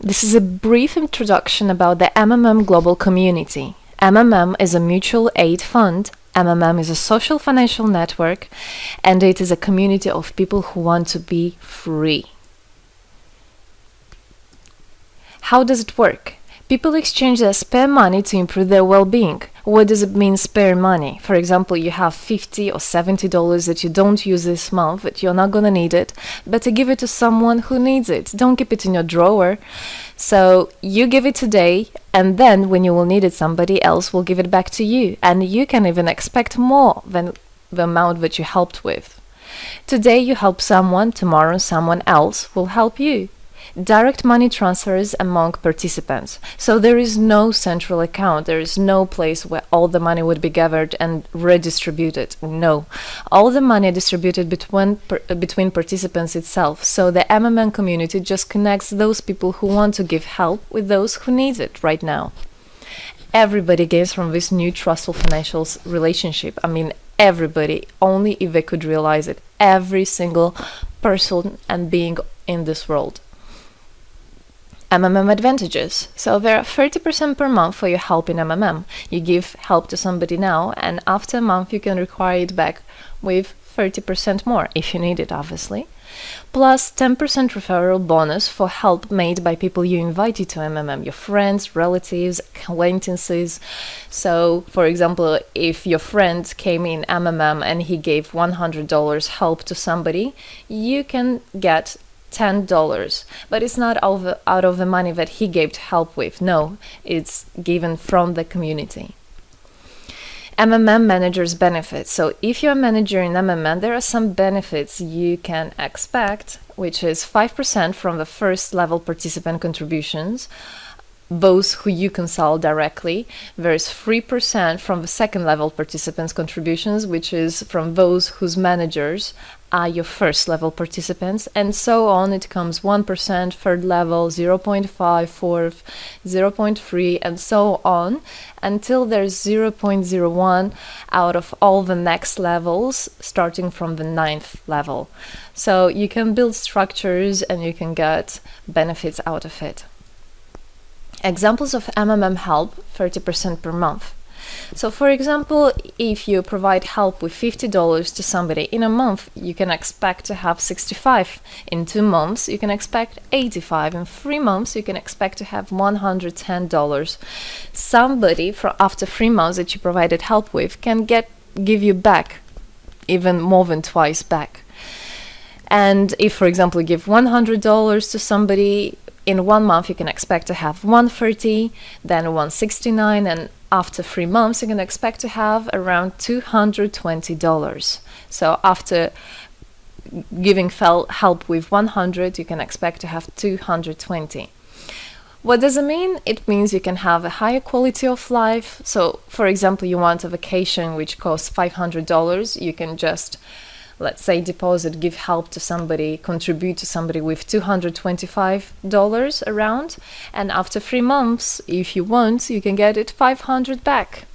This is a brief introduction about the MMM global community. MMM is a mutual aid fund. MMM is a social financial network, and it is a community of people who want to be free. How does it work? People exchange their spare money to improve their well-being. What does it mean, spare money? For example, you have $50 or $70 that you don't use this month, but you're not gonna need it. Better give it to someone who needs it. Don't keep it in your drawer. So you give it today, and then when you will need it, somebody else will give it back to you. And you can even expect more than the amount that you helped with. Today you help someone, tomorrow someone else will help you. Direct money transfers among participants. So there is no central account. There is no place where all the money would be gathered and redistributed. No. All the money distributed between participants itself. So the MMM community just connects those people who want to give help with those who need it right now. Everybody gains from this new trustful financial relationship. I mean, everybody, only if they could realize it. Every single person and being in this world. MMM advantages. So there are 30% per month for your help in MMM. You give help to somebody now, and after a month you can require it back with 30% more, if you need it, obviously. Plus 10% referral bonus for help made by people you invited to MMM, your friends, relatives, acquaintances. So, for example, if your friend came in MMM and he gave $100 help to somebody, you can get $10, but it's not out of the money that he gave to help with. No, it's given from the community. MMM managers benefits. So if you're a manager in MMM, there are some benefits you can expect, which is 5% from the first level participant contributions, those who you consult directly. There's 3% from the second level participants contributions, which is from those whose managers are your first level participants, and so on. It comes 1%, third level, 0.5, fourth, 0.3, and so on, until there's 0.01 out of all the next levels, starting from the 9th level. So you can build structures and you can get benefits out of it. Examples of MMM help, 30% per month. So for example, if you provide help with $50 to somebody in a month, you can expect to have 65. In 2 months, you can expect 85. In 3 months, you can expect to have $110. Somebody after 3 months that you provided help with can give you back even more than twice back. And if, for example, you give $100 to somebody, in 1 month you can expect to have $130, then $169, and after 3 months you can expect to have around $220. So after giving help with 100, you can expect to have 220. What does it mean? It means you can have a higher quality of life. So for example, you want a vacation which costs $500, you can just, let's say, give help to somebody, contribute to somebody with $225 around, and after 3 months, if you want, you can get it $500 back.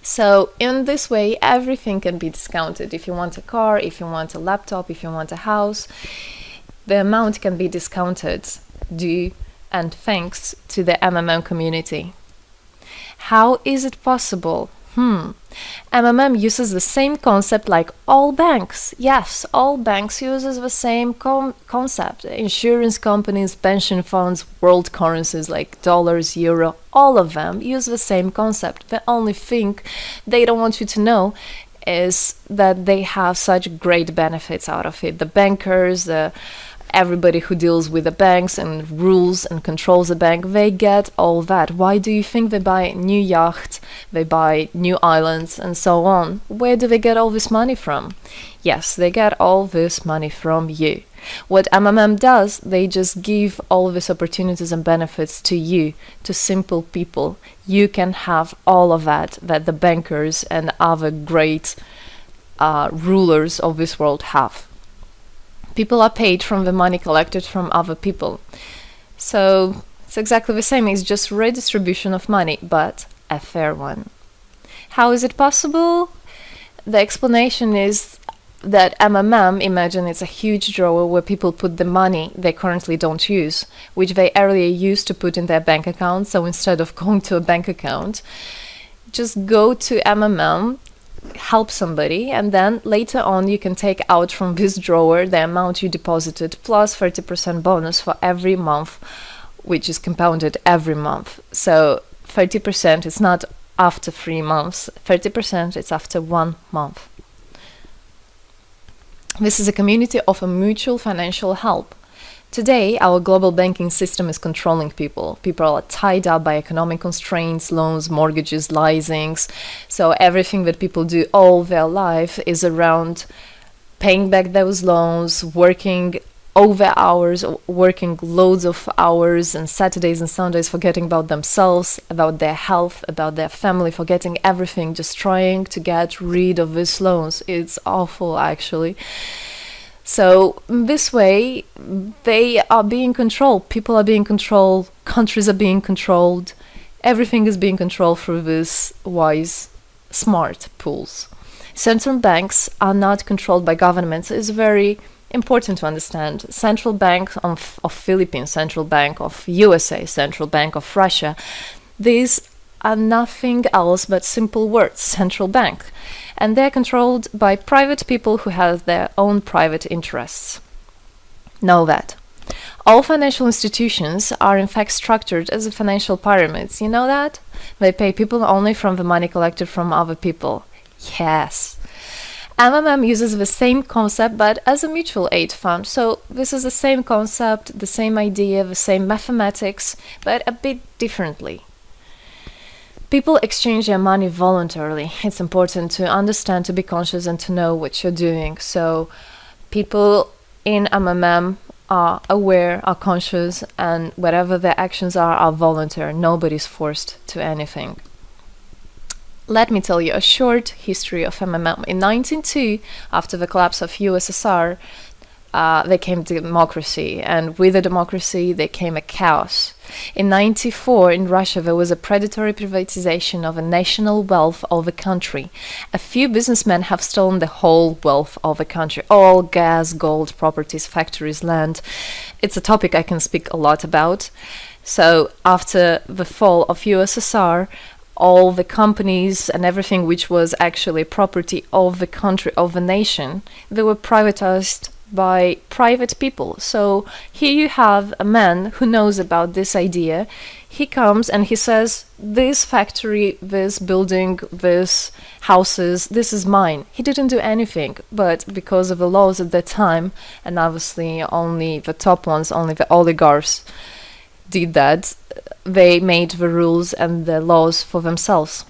So in this way, everything can be discounted. If you want a car, if you want a laptop, if you want a house, the amount can be discounted due and thanks to the MMM community. How is it possible? MMM uses the same concept like all banks. Yes, all banks uses the same concept. Insurance companies, pension funds, world currencies like dollars, euro, all of them use the same concept. The only thing they don't want you to know is that they have such great benefits out of it. The bankers, everybody who deals with the banks and rules and controls the bank, they get all that. Why do you think they buy new yachts, they buy new islands, and so on? Where do they get all this money from? Yes, they get all this money from you. What MMM does, they just give all these opportunities and benefits to you, to simple people. You can have all of that the bankers and other great rulers of this world have. People are paid from the money collected from other people. So it's exactly the same. It's just redistribution of money, but a fair one. How is it possible? The explanation is that MMM, imagine it's a huge drawer where people put the money they currently don't use, which they earlier used to put in their bank account. So instead of going to a bank account, just go to MMM, help somebody, and then later on you can take out from this drawer the amount you deposited plus 30% bonus for every month, which is compounded every month. So 30% is not after 3 months, 30% is after 1 month. This is a community of a mutual financial help. Today, our global banking system is controlling people. People are tied up by economic constraints, loans, mortgages, leasings. So everything that people do all their life is around paying back those loans, working over hours, working loads of hours and Saturdays and Sundays, forgetting about themselves, about their health, about their family, forgetting everything, just trying to get rid of these loans. It's awful, actually. So this way, they are being controlled. People are being controlled. Countries are being controlled. Everything is being controlled through these wise, smart pools. Central banks are not controlled by governments. It's very important to understand. Central Bank of Philippines, Central Bank of USA, Central Bank of Russia, these are nothing else but simple words, central bank. And they're controlled by private people who have their own private interests. Know that. All financial institutions are in fact structured as financial pyramids. You know that? They pay people only from the money collected from other people. Yes. MMM uses the same concept but as a mutual aid fund. So this is the same concept, the same idea, the same mathematics, but a bit differently. People exchange their money voluntarily. It's important to understand, to be conscious, and to know what you're doing. So people in MMM are aware, are conscious, and whatever their actions are voluntary. Nobody's forced to anything. Let me tell you a short history of MMM. In 1902, after the collapse of USSR, there came democracy, and with the democracy there came a chaos. In 1994, in Russia, there was a predatory privatization of a national wealth of the country. A few businessmen have stolen the whole wealth of the country, all gas, gold, properties, factories, land. It's a topic I can speak a lot about. So after the fall of USSR, all the companies and everything which was actually property of the country, of the nation, they were privatized by private people. So here you have a man who knows about this idea. He comes and he says, this factory, this building, this houses, this is mine. He didn't do anything, but because of the laws at that time, and obviously only the top ones, only the oligarchs did that, they made the rules and the laws for themselves.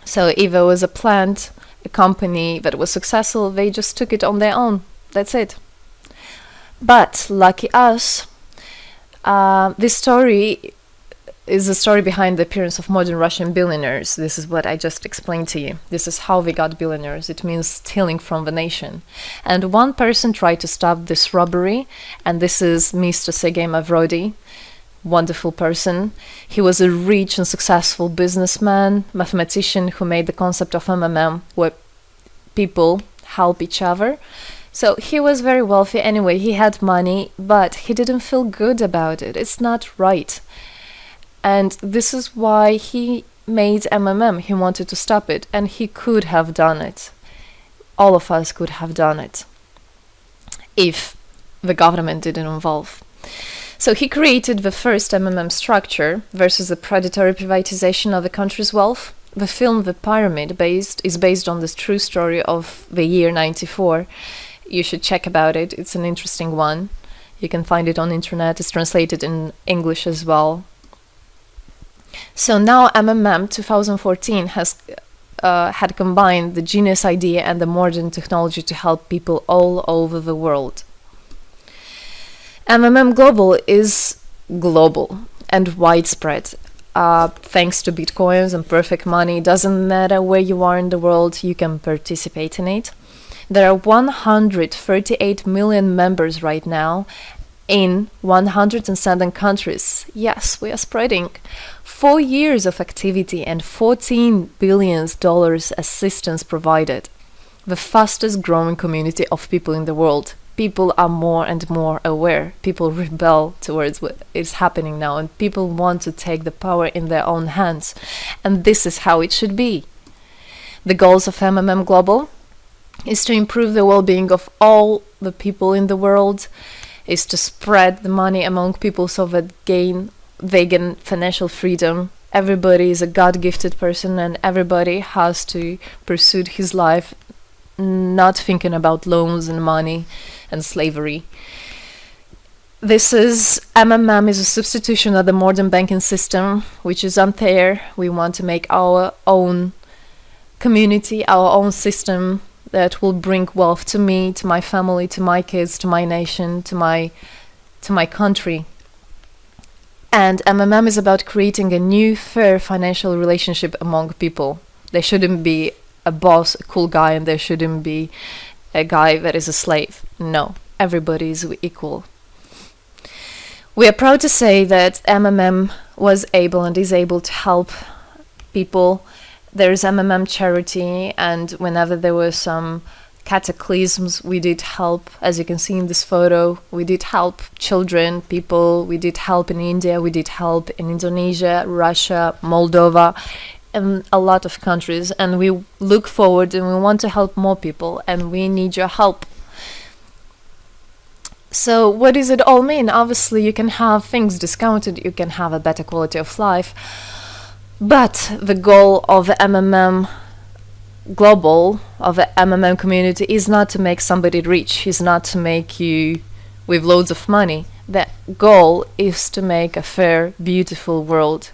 So if there was a plant, a company that was successful, they just took it on their own. That's it. But lucky us, this story is the story behind the appearance of modern Russian billionaires. This is what I just explained to you. This is how they got billionaires. It means stealing from the nation. And one person tried to stop this robbery, and this is Mr. Sergei Mavrodi. Wonderful person. He was a rich and successful businessman, mathematician who made the concept of MMM, where people help each other. So he was very wealthy anyway, he had money, but he didn't feel good about it. It's not right. And this is why he made MMM. He wanted to stop it, and he could have done it. All of us could have done it if the government didn't involve. So he created the first MMM structure versus the predatory privatization of the country's wealth. The film The Pyramid is based on this true story of the year 94. You should check about it. It's an interesting one. You can find it on internet. It's translated in English as well. So now MMM 2014 has had combined the genius idea and the modern technology to help people all over the world. MMM Global is global and widespread. Thanks to Bitcoins and perfect money, it doesn't matter where you are in the world, you can participate in it. There are 138 million members right now in 107 countries. Yes, we are spreading. 4 years of activity and $14 billion assistance provided. the fastest growing community of people in the world. People are more and more aware. People rebel towards what is happening now, and people want to take the power in their own hands. And this is how it should be. The goals of MMM Global is to improve the well-being of all the people in the world, is to spread the money among people so that they gain financial freedom. Everybody is a God-gifted person, and everybody has to pursue his life not thinking about loans and money and slavery. This is MMM is a substitution of the modern banking system, which is unfair. We want to make our own community, our own system that will bring wealth to me, to my family, to my kids, to my nation, to my country. And MMM is about creating a new, fair financial relationship among people. There shouldn't be a boss, a cool guy, and there shouldn't be a guy that is a slave. No, everybody is equal. We are proud to say that MMM was able and is able to help people. There is MMM charity, and whenever there were some cataclysms, we did help. As you can see in this photo, we did help children, people. We did help in India, we did help in Indonesia, Russia, Moldova, and a lot of countries. And we look forward and we want to help more people, and we need your help. So what does it all mean? Obviously, you can have things discounted, you can have a better quality of life, but the goal of the MMM Global, of the MMM community, is not to make somebody rich, is not to make you with loads of money. The goal is to make a fair, beautiful world,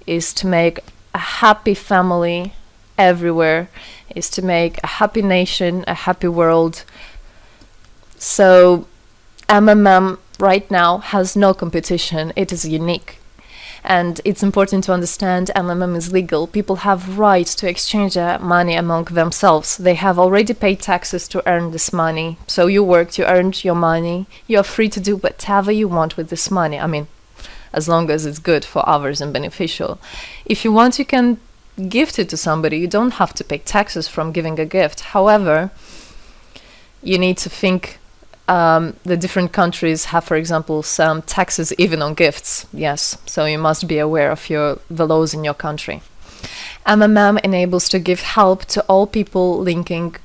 is to make a happy family everywhere, is to make a happy nation, a happy world. So MMM right now has no competition, it is unique. And it's important to understand MMM is legal. People have rights to exchange their money among themselves. They have already paid taxes to earn this money. So you worked, you earned your money. You're free to do whatever you want with this money. I mean, as long as it's good for others and beneficial. If you want, you can gift it to somebody. You don't have to pay taxes from giving a gift. However, you need to think the different countries have, for example, some taxes even on gifts. Yes, so you must be aware of the laws in your country. MMM enables to give help to all people, linking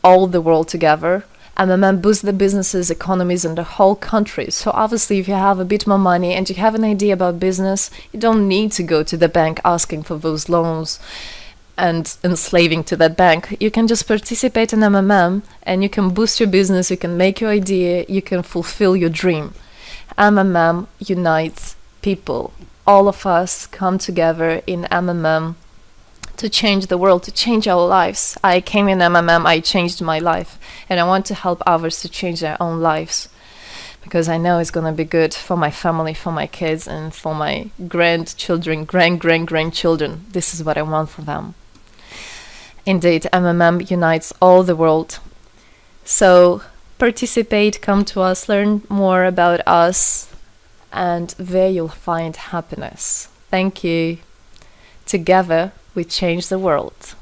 all the world together. MMM boosts the businesses, economies, and the whole country. So obviously, if you have a bit more money and you have an idea about business, you don't need to go to the bank asking for those loans and enslaving to that bank. You can just participate in MMM and you can boost your business, you can make your idea, you can fulfill your dream. MMM unites people. All of us come together in MMM to change the world, to change our lives. I came in MMM, I changed my life, and I want to help others to change their own lives, because I know it's going to be good for my family, for my kids, and for my grandchildren, grandchildren. This is what I want for them. Indeed, MMM unites all the world. So participate, come to us, learn more about us, and there you'll find happiness. Thank you. Together, we change the world.